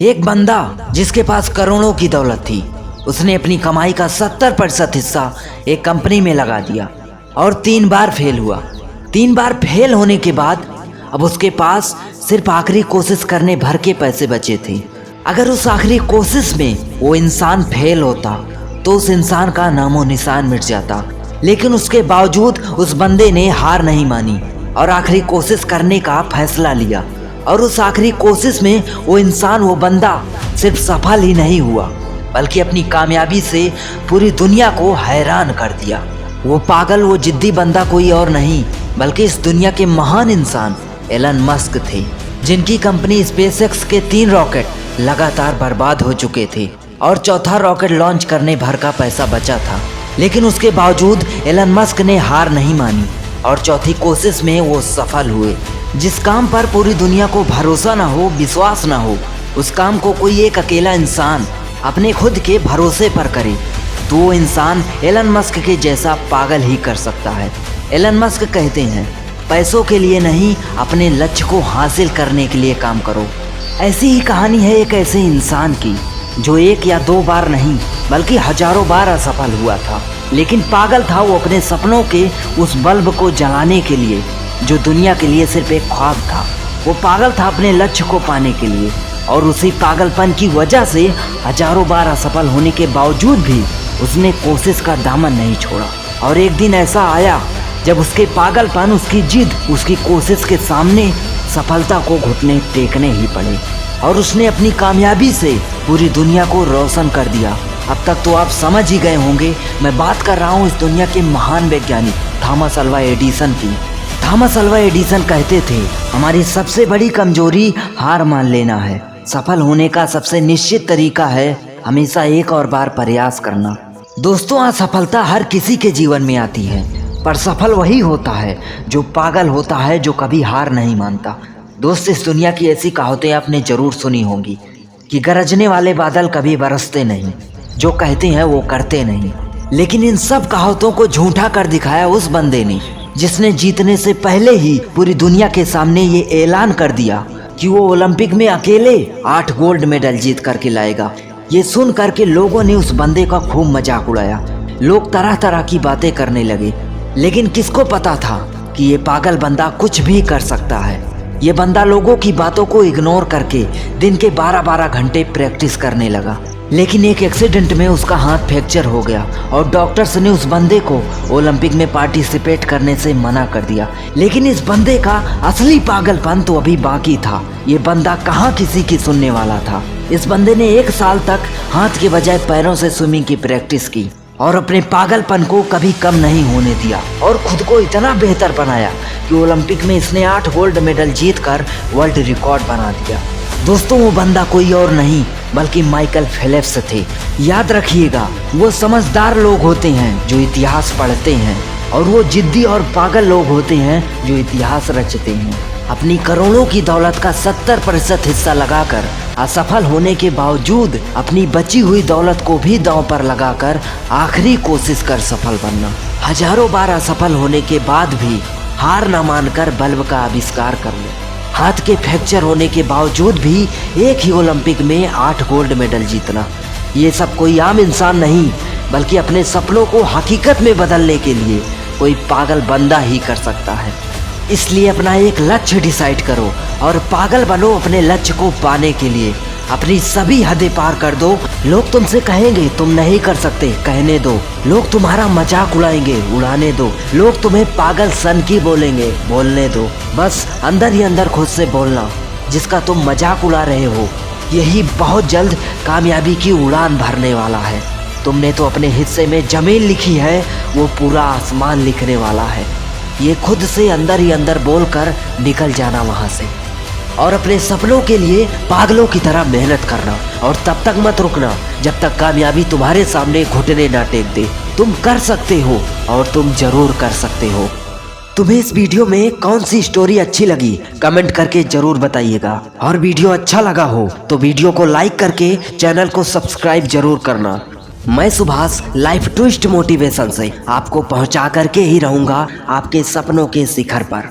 एक बंदा जिसके पास करोड़ों की दौलत थी, उसने अपनी कमाई का 70% हिस्सा एक कंपनी में लगा दिया और 3 बार फेल हुआ। 3 बार फेल होने के बाद अब उसके पास सिर्फ आखिरी कोशिश करने भर के पैसे बचे थे। अगर उस आखिरी कोशिश में वो इंसान फेल होता तो उस इंसान का नामो निशान मिट जाता, लेकिन उसके बावजूद उस बंदे ने हार नहीं मानी और आखिरी कोशिश करने का फैसला लिया। और उस आखिरी कोशिश में वो इंसान, वो बंदा सिर्फ सफल ही नहीं हुआ बल्कि अपनी कामयाबी से पूरी दुनिया को हैरान कर दिया। वो पागल, वो जिद्दी बंदा कोई और नहीं बल्कि इस दुनिया के महान इंसान एलन मस्क थे, जिनकी कंपनी स्पेसएक्स के 3 रॉकेट लगातार बर्बाद हो चुके थे और चौथा रॉकेट लॉन्च करने भर का पैसा बचा था। लेकिन उसके बावजूद एलन मस्क ने हार नहीं मानी और चौथी कोशिश में वो सफल हुए। जिस काम पर पूरी दुनिया को भरोसा ना हो, विश्वास ना हो, उस काम को कोई एक अकेला इंसान अपने खुद के भरोसे पर करे तो वो इंसान एलन मस्क के जैसा पागल ही कर सकता है। एलन मस्क कहते हैं, पैसों के लिए नहीं, अपने लक्ष्य को हासिल करने के लिए काम करो। ऐसी ही कहानी है एक ऐसे इंसान की जो 1 या 2 बार नहीं बल्कि हजारों बार असफल हुआ था, लेकिन पागल था वो अपने सपनों के उस बल्ब को जलाने के लिए जो दुनिया के लिए सिर्फ एक ख्वाब था। वो पागल था अपने लक्ष्य को पाने के लिए और उसी पागलपन की वजह से हजारों बार असफल होने के बावजूद भी उसने कोशिश का दामन नहीं छोड़ा। और एक दिन ऐसा आया जब उसके पागलपन, उसकी जिद, उसकी कोशिश के सामने सफलता को घुटने टेकने ही पड़े और उसने अपनी कामयाबी से पूरी दुनिया को रोशन कर दिया। अब तक तो आप समझ ही गए होंगे, मैं बात कर रहा हूँ इस दुनिया के महान वैज्ञानिक थॉमस अल्वा एडिसन की। थॉमस अल्वा एडिसन कहते थे, हमारी सबसे बड़ी कमजोरी हार मान लेना है। सफल होने का सबसे निश्चित तरीका है हमेशा एक और बार प्रयास करना। दोस्तों, असफलता हर किसी के जीवन में आती है, पर सफल वही होता है जो पागल होता है, जो कभी हार नहीं मानता। दोस्त, इस दुनिया की ऐसी कहावतें आपने जरूर सुनी होंगी कि गरजने वाले बादल कभी बरसते नहीं, जो कहते हैं वो करते नहीं। लेकिन इन सब कहावतों को झूठा कर दिखाया उस बंदे ने जिसने जीतने से पहले ही पूरी दुनिया के सामने ये ऐलान कर दिया कि वो ओलंपिक में अकेले 8 गोल्ड मेडल जीत करके लाएगा। ये सुन करके लोगों ने उस बंदे का खूब मजाक उड़ाया। लोग तरह तरह की बातें करने लगे, लेकिन किसको पता था कि ये पागल बंदा कुछ भी कर सकता है। ये बंदा लोगों की बातों को इग्नोर करके दिन के 12-12 घंटे प्रैक्टिस करने लगा। लेकिन एक एक्सीडेंट में उसका हाथ फ्रैक्चर हो गया और डॉक्टर्स ने उस बंदे को ओलंपिक में पार्टिसिपेट करने से मना कर दिया। लेकिन इस बंदे का असली पागलपन तो अभी बाकी था। ये बंदा कहाँ किसी की सुनने वाला था। इस बंदे ने 1 साल तक हाथ के बजाय पैरों से स्विमिंग की प्रैक्टिस की और अपने पागलपन को कभी कम नहीं होने दिया और खुद को इतना बेहतर बनाया कि ओलंपिक में इसने 8 गोल्ड मेडल जीतकर वर्ल्ड रिकॉर्ड बना दिया। दोस्तों, वो बंदा कोई और नहीं बल्कि माइकल फेल्प्स थे। याद रखिएगा, वो समझदार लोग होते हैं जो इतिहास पढ़ते हैं और वो जिद्दी और पागल लोग होते हैं जो इतिहास रचते हैं। अपनी करोड़ों की दौलत का 70% हिस्सा लगाकर असफल होने के बावजूद अपनी बची हुई दौलत को भी दांव पर लगाकर आखिरी कोशिश कर सफल बनना। हजारों बार असफल होने के बाद भी हार न मानकर बल्ब का आविष्कार करना। हाथ के फ्रैक्चर होने के बावजूद भी एक ही ओलंपिक में 8 गोल्ड मेडल जीतना। ये सब कोई आम इंसान नहीं बल्कि अपने सपनों को हकीकत में बदलने के लिए कोई पागल बंदा ही कर सकता है। इसलिए अपना एक लक्ष्य डिसाइड करो और पागल बनो अपने लक्ष्य को पाने के लिए। अपनी सभी हदें पार कर दो। लोग तुमसे कहेंगे तुम नहीं कर सकते, कहने दो। लोग तुम्हारा मजाक उड़ाएंगे, उड़ाने दो। लोग तुम्हें पागल सन की बोलेंगे, बोलने दो। बस अंदर ही अंदर खुद से बोलना, जिसका तुम मजाक उड़ा रहे हो यही बहुत जल्द कामयाबी की उड़ान भरने वाला है। तुमने तो अपने हिस्से में जमीन लिखी है, वो पूरा आसमान लिखने वाला है। ये खुद से अंदर ही अंदर बोलकर निकल जाना वहाँ से और अपने सपनों के लिए पागलों की तरह मेहनत करना। और तब तक मत रुकना जब तक कामयाबी तुम्हारे सामने घुटने ना टेक दे। तुम कर सकते हो और तुम जरूर कर सकते हो। तुम्हें इस वीडियो में कौन सी स्टोरी अच्छी लगी कमेंट करके जरूर बताइएगा। और वीडियो अच्छा लगा हो तो वीडियो को लाइक करके चैनल को सब्सक्राइब जरूर करना। मैं सुभाष लाइफ ट्विस्ट मोटिवेशन से आपको पहुंचा करके ही रहूंगा आपके सपनों के शिखर पर।